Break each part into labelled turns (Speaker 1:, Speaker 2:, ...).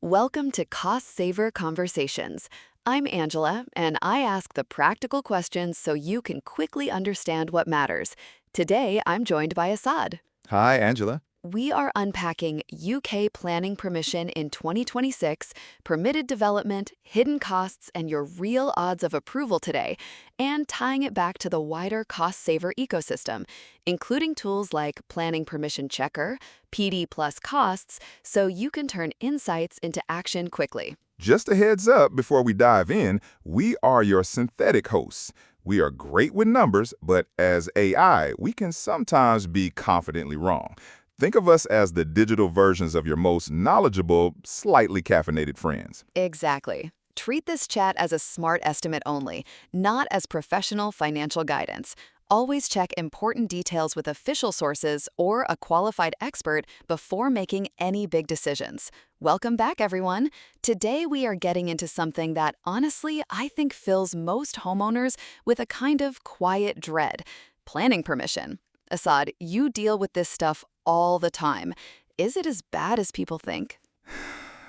Speaker 1: Welcome to Cost Saver Conversations. I'm Angela, and I ask the practical questions so you can quickly understand what matters. Today, I'm joined by Assad.
Speaker 2: Hi, Angela.
Speaker 1: We are unpacking UK planning permission in 2026, permitted development, hidden costs, and your real odds of approval today, and tying it back to the wider cost saver ecosystem, including tools like Planning Permission Checker, PD plus costs, so you can turn insights into action quickly.
Speaker 2: Just a heads up before we dive in, we are your synthetic hosts. We are great with numbers, but as AI, we can sometimes be confidently wrong. Think of us as the digital versions of your most knowledgeable, slightly caffeinated friends.
Speaker 1: Exactly. Treat this chat as a smart estimate only, not as professional financial guidance. Always check important details with official sources or a qualified expert before making any big decisions. Welcome back, everyone. Today we are getting into something that honestly I think fills most homeowners with a kind of quiet dread: planning permission. Assad, you deal with this stuff all the time. Is it as bad as people think?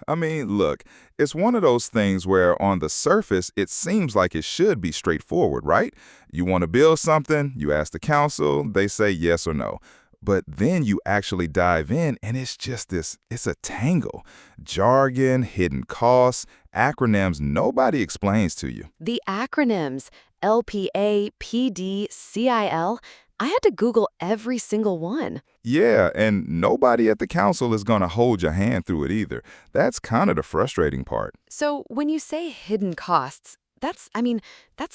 Speaker 2: I mean, look, it's one of those things where on the surface, it seems like it should be straightforward, right? You want to build something, you ask the council, they say yes or no. But then you actually dive in and it's just it's a tangle. Jargon, hidden costs, acronyms nobody explains to you.
Speaker 1: The acronyms LPA, PD, CIL. I had to Google every single one.
Speaker 2: Yeah, and nobody at the council is going to hold your hand through it either. That's kind of the frustrating part.
Speaker 1: So when you say hidden costs, that's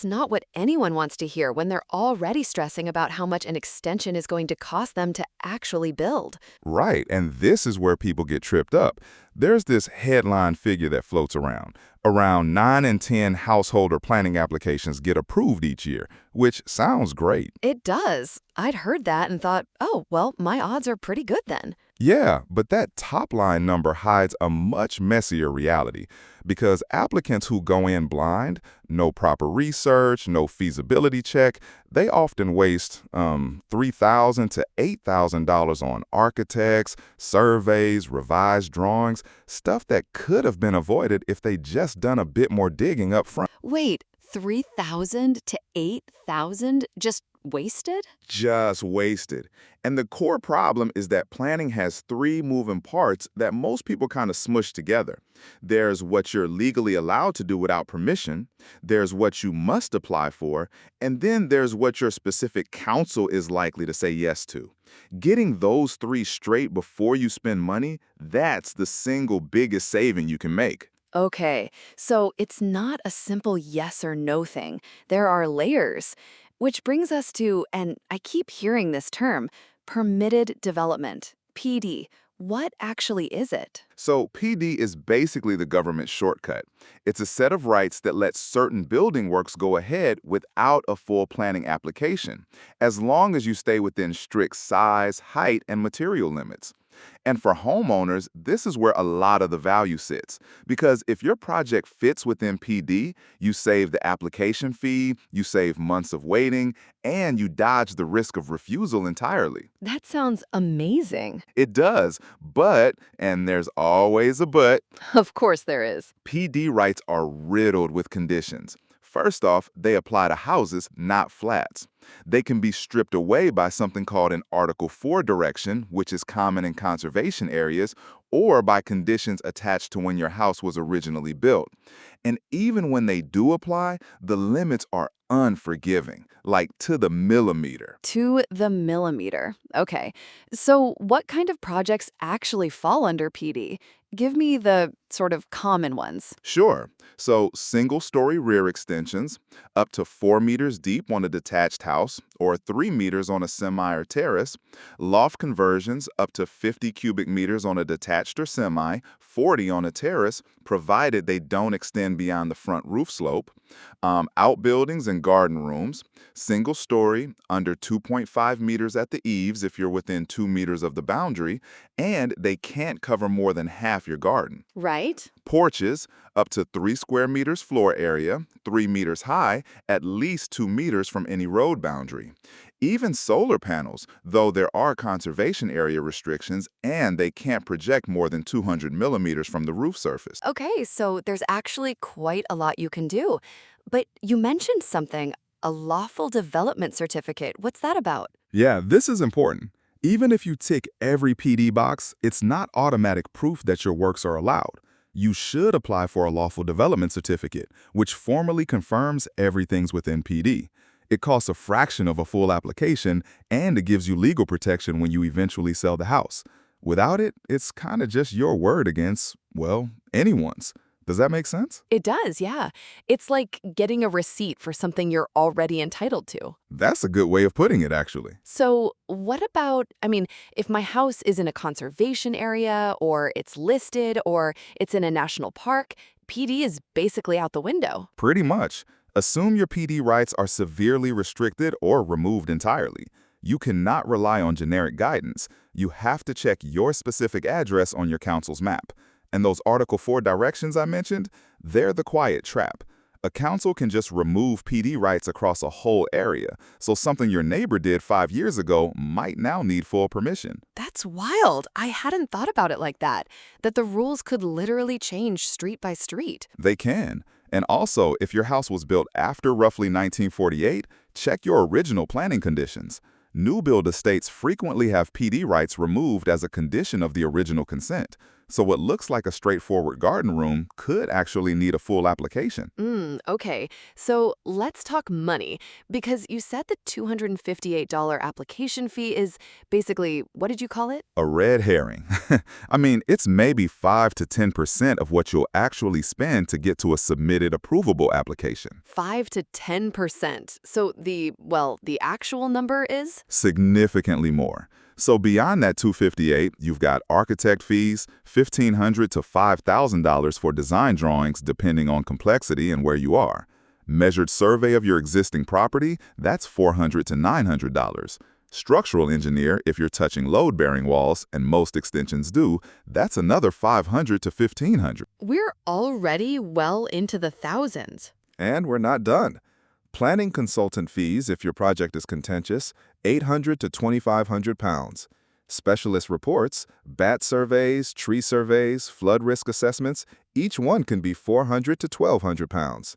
Speaker 1: not what anyone wants to hear when they're already stressing about how much an extension is going to cost them to actually build.
Speaker 2: Right, and this is where people get tripped up. There's this headline figure that floats around. Around 9 in 10 householder planning applications get approved each year, which sounds great.
Speaker 1: It does. I'd heard that and thought, oh, well, my odds are pretty good then.
Speaker 2: Yeah, but that top line number hides a much messier reality because applicants who go in blind, no proper research, no feasibility check, they often waste $3,000 to $8,000 on architects, surveys, revised drawings, stuff that could have been avoided if they just done a bit more digging up front.
Speaker 1: Wait, 3,000 to 8,000 just wasted?
Speaker 2: Just wasted. And the core problem is that planning has three moving parts that most people kind of smush together. There's what you're legally allowed to do without permission, there's what you must apply for, and then there's what your specific council is likely to say yes to. Getting those three straight before you spend money, that's the single biggest saving you can make.
Speaker 1: Okay, so it's not a simple yes or no thing. There are layers. Which brings us to, and I keep hearing this term, permitted development, PD. What actually is it?
Speaker 2: So PD is basically the government shortcut. It's a set of rights that lets certain building works go ahead without a full planning application, as long as you stay within strict size, height, and material limits. And for homeowners, this is where a lot of the value sits. Because if your project fits within PD, you save the application fee, you save months of waiting, and you dodge the risk of refusal entirely.
Speaker 1: That sounds amazing.
Speaker 2: It does, but, and there's always a but,
Speaker 1: Of course there is.
Speaker 2: PD rights are riddled with conditions. First off, they apply to houses, not flats. They can be stripped away by something called an Article 4 direction, which is common in conservation areas, or by conditions attached to when your house was originally built. And even when they do apply, the limits are unforgiving, like to the millimeter.
Speaker 1: To the millimeter. Okay. So what kind of projects actually fall under PD? Give me the sort of common ones.
Speaker 2: Sure. So, single-story rear extensions, up to 4 meters deep on a detached house, or 3 meters on a semi or terrace, loft conversions up to 50 cubic meters on a detached or semi, 40 on a terrace, provided they don't extend beyond the front roof slope, outbuildings and garden rooms, single-story, under 2.5 meters at the eaves if you're within 2 meters of the boundary, and they can't cover more than half your garden.
Speaker 1: Right?
Speaker 2: Porches, up to 3 square meters floor area, 3 meters high, at least 2 meters from any road boundary. Even solar panels, though there are conservation area restrictions and they can't project more than 200 millimeters from the roof surface.
Speaker 1: Okay, so there's actually quite a lot you can do. But you mentioned something, a lawful development certificate. What's that about?
Speaker 3: Yeah, this is important. Even if you tick every PD box, it's not automatic proof that your works are allowed. You should apply for a lawful development certificate, which formally confirms everything's within PD. It costs a fraction of a full application, and it gives you legal protection when you eventually sell the house. Without it, it's kind of just your word against, well, anyone's. Does that make sense?
Speaker 1: It does, yeah. It's like getting a receipt for something you're already entitled to.
Speaker 3: That's a good way of putting it, actually.
Speaker 1: So, what about, if my house is in a conservation area, or it's listed, or it's in a national park, PD is basically out the window.
Speaker 3: Pretty much. Assume your PD rights are severely restricted or removed entirely. You cannot rely on generic guidance. You have to check your specific address on your council's map. And those Article 4 directions I mentioned, they're the quiet trap. A council can just remove PD rights across a whole area, so something your neighbor did 5 years ago might now need full permission.
Speaker 1: That's wild. I hadn't thought about it like that, that the rules could literally change street by street.
Speaker 3: They can. And also, if your house was built after roughly 1948, check your original planning conditions. New build estates frequently have PD rights removed as a condition of the original consent, so what looks like a straightforward garden room could actually need a full application.
Speaker 1: Okay. So let's talk money, because you said the $258 application fee is basically, what did you call it?
Speaker 3: A red herring. I mean, it's maybe 5 to 10% of what you'll actually spend to get to a submitted approvable application.
Speaker 1: 5 to 10%. So the actual number is?
Speaker 3: Significantly more. So beyond that 258, you've got architect fees, $1,500 to $5,000 for design drawings depending on complexity and where you are. Measured survey of your existing property, that's $400 to $900. Structural engineer, if you're touching load-bearing walls, and most extensions do, that's another $500 to $1,500.
Speaker 1: We're already well into the thousands.
Speaker 3: And we're not done. Planning consultant fees if your project is contentious, $800 to £2,500. Specialist reports, bat surveys, tree surveys, flood risk assessments, each one can be $400 to £1,200.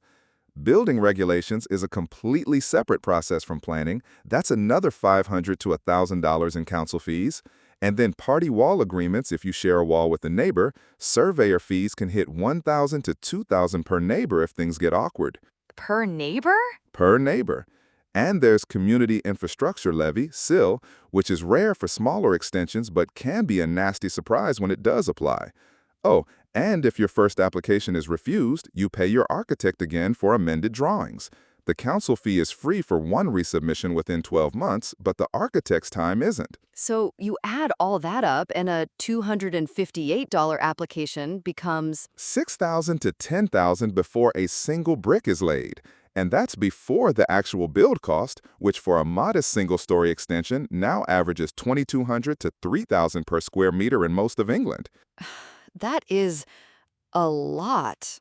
Speaker 3: Building regulations is a completely separate process from planning. That's another $500 to $1,000 in council fees. And then party wall agreements if you share a wall with a neighbor, surveyor fees can hit $1,000 to $2,000 per neighbor if things get awkward.
Speaker 1: Per neighbor?
Speaker 3: Per neighbor. And there's Community Infrastructure Levy, CIL, which is rare for smaller extensions but can be a nasty surprise when it does apply. Oh, and if your first application is refused, you pay your architect again for amended drawings. The council fee is free for one resubmission within 12 months, but the architect's time isn't.
Speaker 1: So you add all that up and a $258 application becomes...
Speaker 3: $6,000 to $10,000 before a single brick is laid. And that's before the actual build cost, which for a modest single-story extension now averages $2,200 to $3,000 per square meter in most of England.
Speaker 1: That is a lot.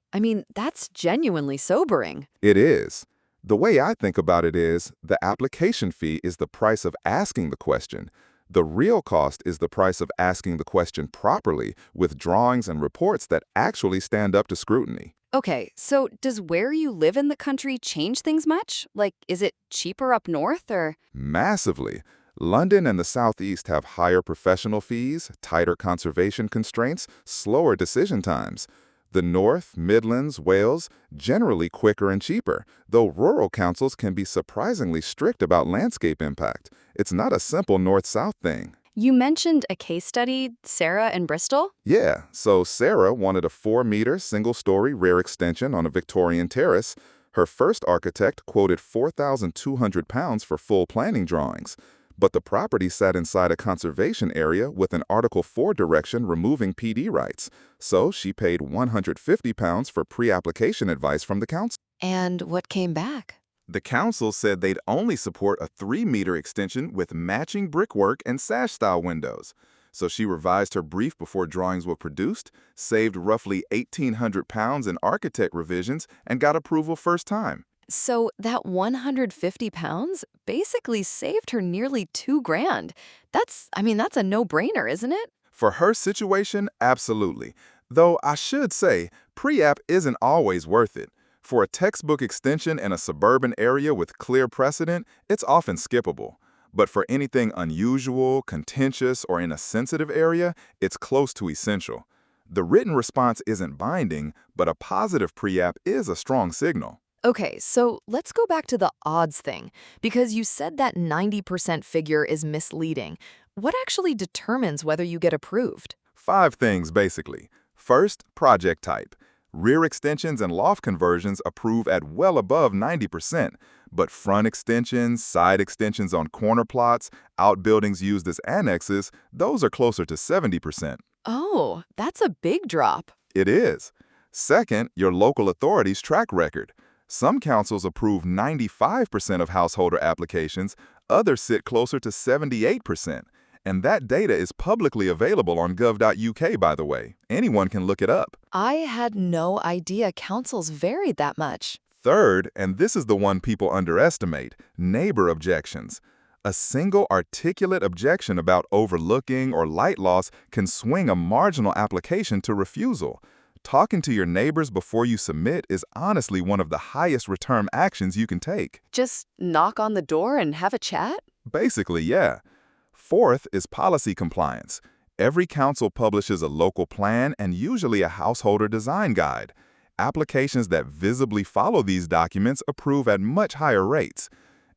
Speaker 1: That's genuinely sobering.
Speaker 3: It is. The way I think about it is, the application fee is the price of asking the question. The real cost is the price of asking the question properly, with drawings and reports that actually stand up to scrutiny.
Speaker 1: Okay, so does where you live in the country change things much? Like, is it cheaper up north or?
Speaker 3: Massively. London and the Southeast have higher professional fees, tighter conservation constraints, slower decision times. The North, Midlands, Wales, generally quicker and cheaper, though rural councils can be surprisingly strict about landscape impact. It's not a simple north-south thing.
Speaker 1: You mentioned a case study, Sarah in Bristol?
Speaker 3: Yeah, so Sarah wanted a 4-meter, single-story rear extension on a Victorian terrace. Her first architect quoted £4,200 for full planning drawings. But the property sat inside a conservation area with an Article 4 direction removing PD rights, so she paid £150 for pre-application advice from the council.
Speaker 1: And what came back?
Speaker 3: The council said they'd only support a 3-meter extension with matching brickwork and sash-style windows. So she revised her brief before drawings were produced, saved roughly £1,800 in architect revisions, and got approval first time.
Speaker 1: So that 150 pounds basically saved her nearly 2 grand. That's a no-brainer, isn't it?
Speaker 3: For her situation, absolutely. Though I should say, pre-app isn't always worth it. For a textbook extension in a suburban area with clear precedent, it's often skippable. But for anything unusual, contentious, or in a sensitive area, it's close to essential. The written response isn't binding, but a positive pre-app is a strong signal.
Speaker 1: Okay, so let's go back to the odds thing, because you said that 90% figure is misleading. What actually determines whether you get approved?
Speaker 3: 5 things, basically. First, project type. Rear extensions and loft conversions approve at well above 90%, but front extensions, side extensions on corner plots, outbuildings used as annexes, those are closer to 70%.
Speaker 1: Oh, that's a big drop.
Speaker 3: It is. Second, your local authority's track record. Some councils approve 95% of householder applications, others sit closer to 78%. And that data is publicly available on gov.uk, by the way. Anyone can look it up.
Speaker 1: I had no idea councils varied that much.
Speaker 3: Third, and this is the one people underestimate, neighbor objections. A single articulate objection about overlooking or light loss can swing a marginal application to refusal. Talking to your neighbors before you submit is honestly one of the highest return actions you can take.
Speaker 1: Just knock on the door and have a chat?
Speaker 3: Basically, yeah. Fourth is policy compliance. Every council publishes a local plan and usually a householder design guide. Applications that visibly follow these documents approve at much higher rates.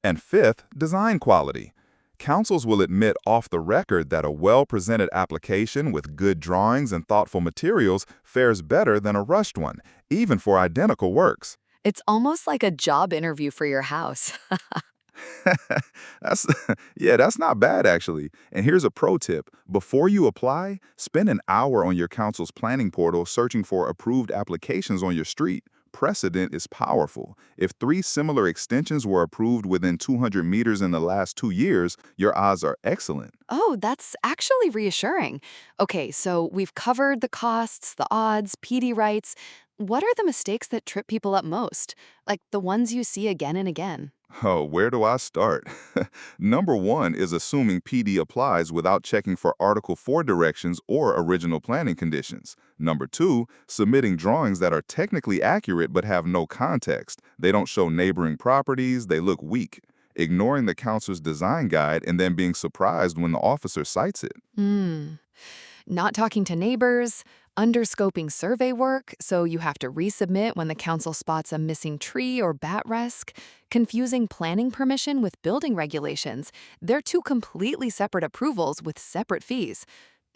Speaker 3: And fifth, design quality. Councils will admit off the record that a well-presented application with good drawings and thoughtful materials fares better than a rushed one, even for identical works.
Speaker 1: It's almost like a job interview for your house.
Speaker 3: that's yeah, that's not bad actually. And here's a pro tip. Before you apply, spend an hour on your council's planning portal searching for approved applications on your street. Precedent is powerful. If 3 similar extensions were approved within 200 meters in the last 2 years, your odds are excellent.
Speaker 1: Oh, that's actually reassuring. Okay, so we've covered the costs, the odds, PD rights. What are the mistakes that trip people up most? Like the ones you see again and again?
Speaker 3: Oh, where do I start? Number 1 is assuming PD applies without checking for Article 4 directions or original planning conditions. Number 2, submitting drawings that are technically accurate but have no context. They don't show neighboring properties, they look weak. Ignoring the council's design guide and then being surprised when the officer cites it.
Speaker 1: Not talking to neighbors, underscoping survey work, so you have to resubmit when the council spots a missing tree or bat risk, confusing planning permission with building regulations. They're two completely separate approvals with separate fees.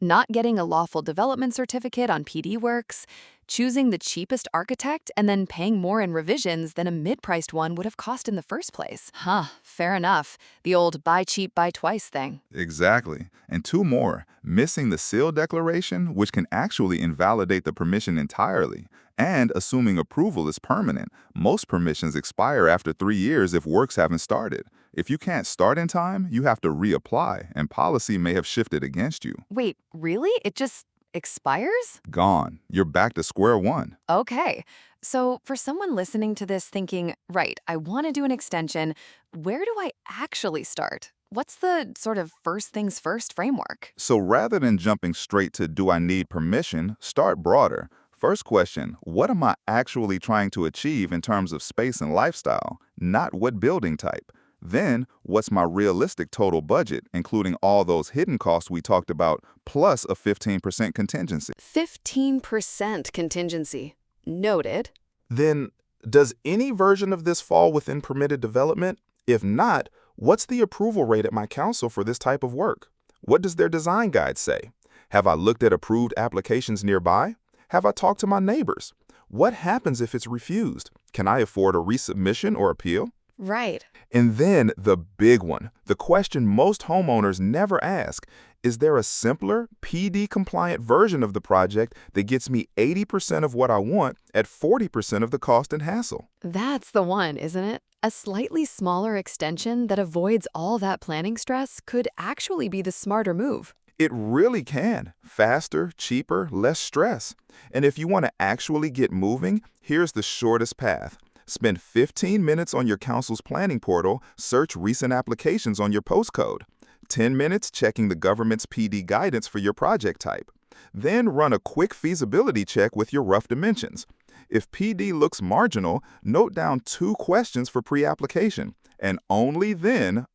Speaker 1: Not getting a lawful development certificate on PD works, choosing the cheapest architect and then paying more in revisions than a mid-priced one would have cost in the first place. Huh, fair enough. The old buy cheap, buy twice thing.
Speaker 3: Exactly. And 2 more, missing the seal declaration, which can actually invalidate the permission entirely, and assuming approval is permanent. Most permissions expire after 3 years if works haven't started. If you can't start in time, you have to reapply, and policy may have shifted against you.
Speaker 1: Wait, really? It just expires?
Speaker 3: Gone. You're back to square one.
Speaker 1: Okay. So for someone listening to this thinking, right, I want to do an extension, where do I actually start? What's the sort of first things first framework?
Speaker 3: So rather than jumping straight to do I need permission, start broader. First question, what am I actually trying to achieve in terms of space and lifestyle, not what building type? Then, what's my realistic total budget, including all those hidden costs we talked about, plus a 15% contingency?
Speaker 1: 15% contingency. Noted.
Speaker 3: Then, does any version of this fall within permitted development? If not, what's the approval rate at my council for this type of work? What does their design guide say? Have I looked at approved applications nearby? Have I talked to my neighbors? What happens if it's refused? Can I afford a resubmission or appeal?
Speaker 1: Right.
Speaker 3: And then the big one, the question most homeowners never ask, is there a simpler, PD-compliant version of the project that gets me 80% of what I want at 40% of the cost and hassle?
Speaker 1: That's the one, isn't it? A slightly smaller extension that avoids all that planning stress could actually be the smarter move.
Speaker 3: It really can. Faster, cheaper, less stress. And if you want to actually get moving, here's the shortest path.
Speaker 2: Spend 15 minutes on your council's planning portal, search recent applications on your postcode. 10 minutes checking the government's PD guidance for your project type. Then run a quick feasibility check with your rough dimensions. If PD looks marginal, note down 2 questions for pre-application, and only then,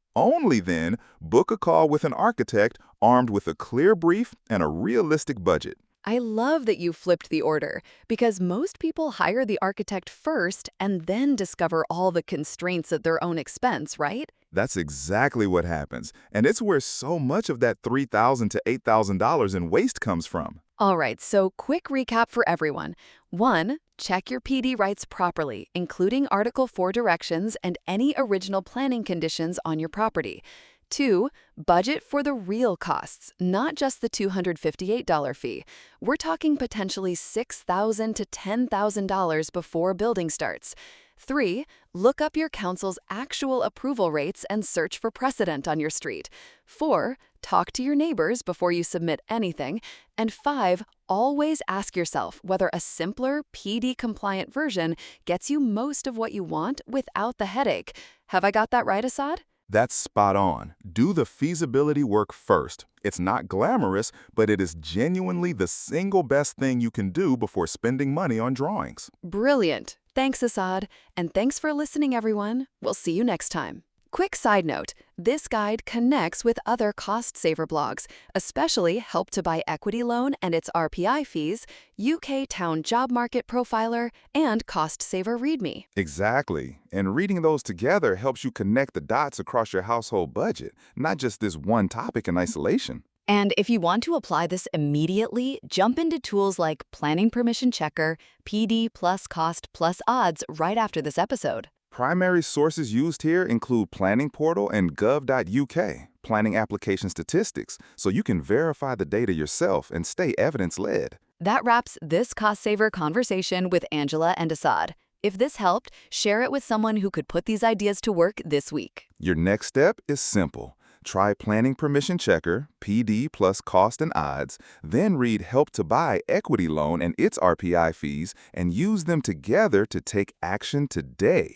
Speaker 2: book a call with an architect armed with a clear brief and a realistic budget.
Speaker 1: I love that you flipped the order, because most people hire the architect first and then discover all the constraints at their own expense, right?
Speaker 2: That's exactly what happens, and it's where so much of that $3,000 to $8,000 in waste comes from.
Speaker 1: All right, so quick recap for everyone. 1. Check your PD rights properly, including Article 4 directions and any original planning conditions on your property. 2. Budget for the real costs, not just the $258 fee. We're talking potentially $6,000 to $10,000 before building starts. 3. Look up your council's actual approval rates and search for precedent on your street. 4. Talk to your neighbors before you submit anything. And 5. Always ask yourself whether a simpler, PD-compliant version gets you most of what you want without the headache. Have I got that right, Assad?
Speaker 2: That's spot on. Do the feasibility work first. It's not glamorous, but it is genuinely the single best thing you can do before spending money on drawings.
Speaker 1: Brilliant. Thanks, Assad. And thanks for listening, everyone. We'll see you next time. Quick side note, this guide connects with other cost-saver blogs, especially Help to Buy Equity Loan and its RPI fees, UK Town Job Market Profiler, and Cost Saver README.
Speaker 2: Exactly. And reading those together helps you connect the dots across your household budget, not just this one topic in isolation.
Speaker 1: And if you want to apply this immediately, jump into tools like Planning Permission Checker, PD plus Cost plus Odds right after this episode.
Speaker 2: Primary sources used here include Planning Portal and gov.uk, Planning Application Statistics, so you can verify the data yourself and stay evidence-led.
Speaker 1: That wraps this cost saver conversation with Angela and Assad. If this helped, share it with someone who could put these ideas to work this week.
Speaker 2: Your next step is simple. Try Planning Permission Checker, PD plus Cost and Odds, then read Help to Buy Equity Loan and its RPI fees, and use them together to take action today.